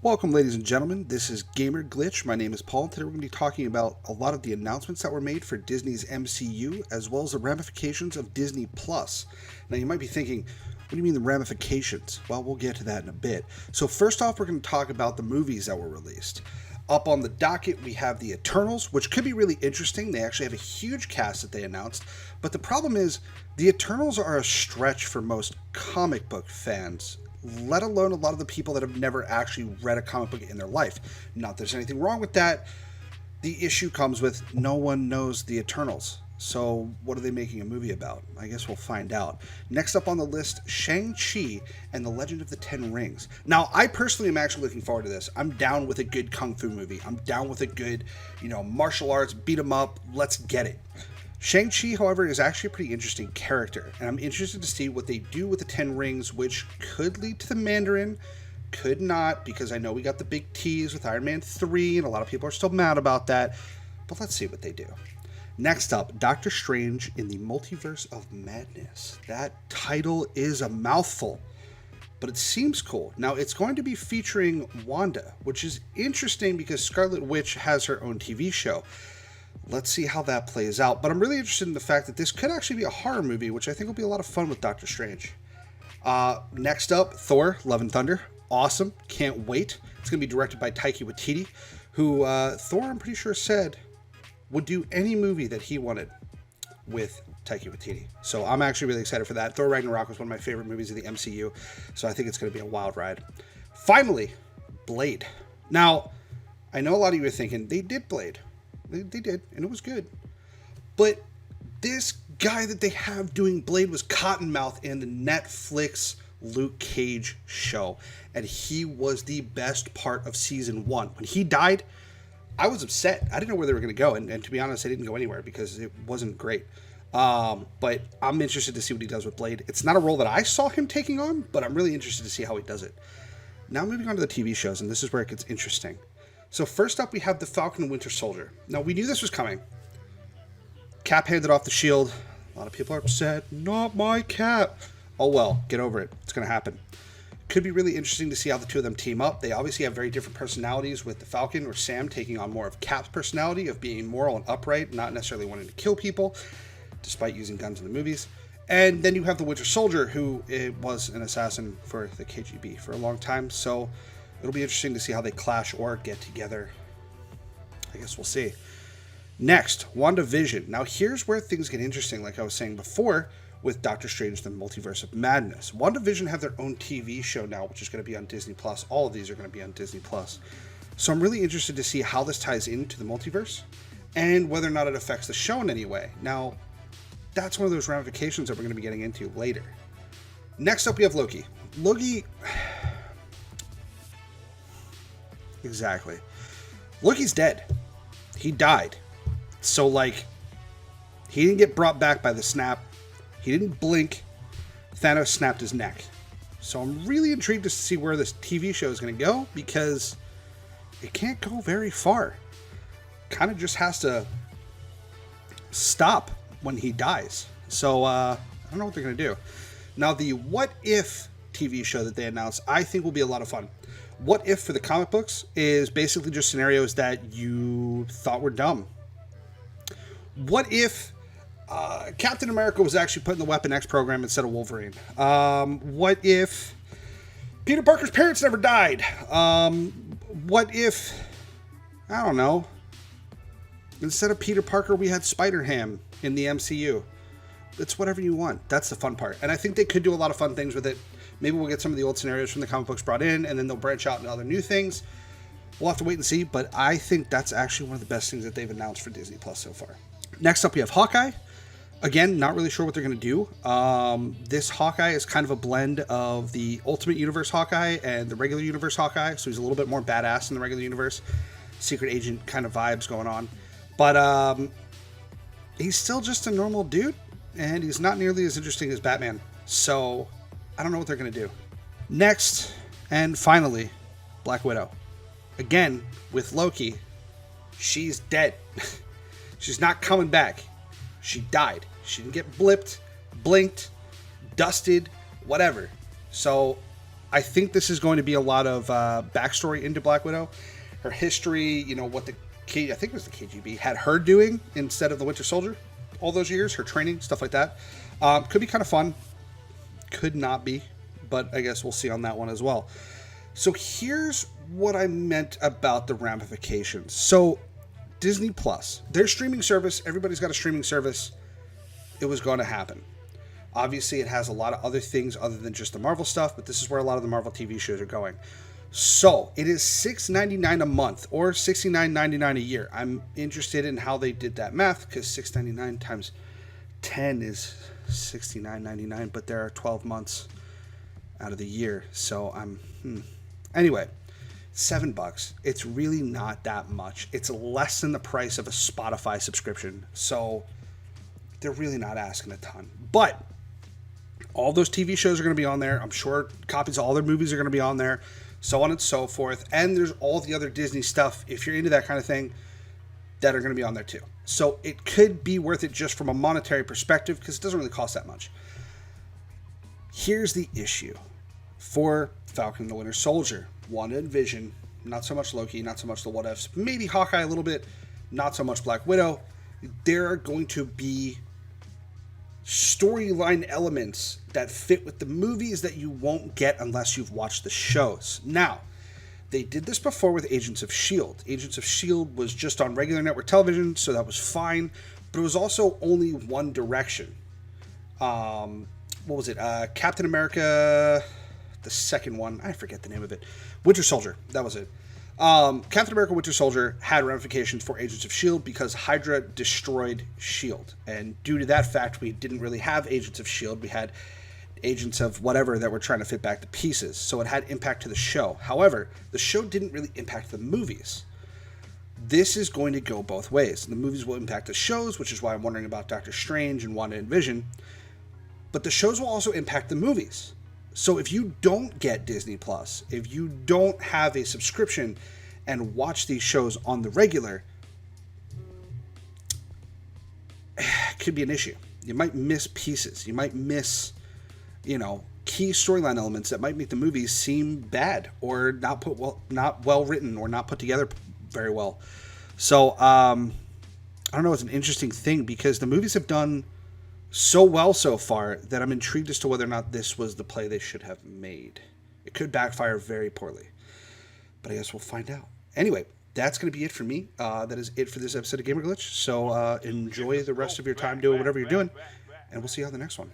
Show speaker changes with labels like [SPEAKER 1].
[SPEAKER 1] Welcome, ladies and gentlemen. This is Gamer Glitch. My name is Paul, and today we're going to be talking about a lot of the announcements that were made for Disney's MCU, as well as the ramifications of Disney Plus. Now, you might be thinking, what do you mean the ramifications? Well, we'll get to that in a bit. So first off, we're going to talk about the movies that were released. Up on the docket, we have The Eternals, which could be really interesting. They actually have a huge cast that they announced. But the problem is, The Eternals are a stretch for most comic book fans, let alone a lot of the people that have never actually read a comic book in their life. Not that there's anything wrong with that. The issue comes with no one knows the Eternals. So what are they making a movie about? I guess we'll find out. Next up on the list, ShangChi and the Legend of the Ten Rings. Now, I personally am actually looking forward to this. I'm down with a good kung fu movie. I'm down with a good, martial arts, beat 'em up, let's get it. Shang-Chi, however, is actually a pretty interesting character, and I'm interested to see what they do with the Ten Rings, which could lead to the Mandarin, could not, because I know we got the big tease with Iron Man 3, and a lot of people are still mad about that, but let's see what they do. Next up, Doctor Strange in the Multiverse of Madness. That title is a mouthful, but it seems cool. Now, it's going to be featuring Wanda, which is interesting because Scarlet Witch has her own TV show. Let's see how that plays out. But I'm really interested in the fact that this could actually be a horror movie, which I think will be a lot of fun with Doctor Strange. Next up, Thor, Love and Thunder. Awesome. Can't wait. It's going to be directed by Taika Waititi, who Thor, I'm pretty sure, said would do any movie that he wanted with Taika Waititi. So I'm actually really excited for that. Thor Ragnarok was one of my favorite movies of the MCU, so I think it's going to be a wild ride. Finally, Blade. Now, I know a lot of you are thinking, they did Blade. They did, and it was good. But this guy that they have doing Blade was Cottonmouth in the Netflix Luke Cage show. And he was the best part of season 1. When he died, I was upset. I didn't know where they were going to go. And to be honest, they didn't go anywhere because it wasn't great. But I'm interested to see what he does with Blade. It's not a role that I saw him taking on, but I'm really interested to see how he does it. Now moving on to the TV shows, and this is where it gets interesting. So first up, we have the Falcon and Winter Soldier. Now, we knew this was coming. Cap handed off the shield. A lot of people are upset. Not my Cap. Oh well, get over it. It's going to happen. Could be really interesting to see how the two of them team up. They obviously have very different personalities, with the Falcon or Sam taking on more of Cap's personality of being moral and upright, not necessarily wanting to kill people, despite using guns in the movies. And then you have the Winter Soldier, who was an assassin for the KGB for a long time. So it'll be interesting to see how they clash or get together. I guess we'll see. Next, WandaVision. Now, here's where things get interesting, like I was saying before, with Doctor Strange, the Multiverse of Madness. WandaVision have their own TV show now, which is going to be on Disney+. All of these are going to be on Disney+. So I'm really interested to see how this ties into the multiverse and whether or not it affects the show in any way. Now, that's one of those ramifications that we're going to be getting into later. Next up, we have Loki. Loki... Exactly. Loki's dead. He died. So, he didn't get brought back by the snap. He didn't blink. Thanos snapped his neck. So I'm really intrigued to see where this TV show is going to go, because it can't go very far. Kind of just has to stop when he dies. So, I don't know what they're going to do. Now, the What If TV show that they announced, I think will be a lot of fun. What If for the comic books is basically just scenarios that you thought were dumb. What if Captain America was actually put in the Weapon X program instead of Wolverine? What if Peter Parker's parents never died? What if, I don't know, instead of Peter Parker, we had Spider-Ham in the MCU? It's whatever you want. That's the fun part. And I think they could do a lot of fun things with it. Maybe we'll get some of the old scenarios from the comic books brought in, and then they'll branch out into other new things. We'll have to wait and see, but I think that's actually one of the best things that they've announced for Disney Plus so far. Next up, we have Hawkeye. Again, not really sure what they're going to do. This Hawkeye is kind of a blend of the Ultimate Universe Hawkeye and the regular universe Hawkeye, so he's a little bit more badass in the regular universe. Secret agent kind of vibes going on. But he's still just a normal dude, and he's not nearly as interesting as Batman. So I don't know what they're going to do. Next, and finally, Black Widow. Again, with Loki, she's dead. She's not coming back. She died. She didn't get blipped, blinked, dusted, whatever. So I think this is going to be a lot of backstory into Black Widow, her history, what I think it was the KGB had her doing instead of the Winter Soldier all those years, her training, stuff like that. Could be kind of fun. Could not be, but I guess we'll see on that one as well. So here's what I meant about the ramifications. So Disney Plus, their streaming service, everybody's got a streaming service. It was going to happen. Obviously, it has a lot of other things other than just the Marvel stuff, but this is where a lot of the Marvel TV shows are going. So it is $6.99 a month or $69.99 a year. I'm interested in how they did that math, because $6.99 times 10 is $69.99, but there are 12 months out of the year. So anyway, $7. It's really not that much. It's less than the price of a Spotify subscription. So they're really not asking a ton. But all those TV shows are going to be on there. I'm sure copies of all their movies are going to be on there, so on and so forth. And there's all the other Disney stuff, if you're into that kind of thing, that are going to be on there too. So it could be worth it just from a monetary perspective, because it doesn't really cost that much. Here's the issue for Falcon and the Winter Soldier. Wanda and Vision, not so much Loki, not so much the What Ifs, maybe Hawkeye a little bit, not so much Black Widow. There are going to be storyline elements that fit with the movies that you won't get unless you've watched the shows. Now, they did this before with Agents of S.H.I.E.L.D. Agents of S.H.I.E.L.D. was just on regular network television, so that was fine, but it was also only one direction. What was it? Captain America, the second one, I forget the name of it. Winter Soldier, that was it. Captain America Winter Soldier had ramifications for Agents of S.H.I.E.L.D. because Hydra destroyed S.H.I.E.L.D. And due to that fact, we didn't really have Agents of S.H.I.E.L.D. We had agents of whatever that were trying to fit back the pieces. So it had impact to the show. However, the show didn't really impact the movies. This is going to go both ways. The movies will impact the shows, which is why I'm wondering about Doctor Strange and Wanda and Vision. But the shows will also impact the movies. So if you don't get Disney Plus, if you don't have a subscription and watch these shows on the regular, it could be an issue. You might miss pieces. You might miss, key storyline elements that might make the movies seem bad or not well written or not put together very well. So I don't know. It's an interesting thing because the movies have done so well so far that I'm intrigued as to whether or not this was the play they should have made. It could backfire very poorly, but I guess we'll find out. Anyway, that's going to be it for me. That is it for this episode of Gamer Glitch. So enjoy the rest of your time doing whatever you're doing, and we'll see you on the next one.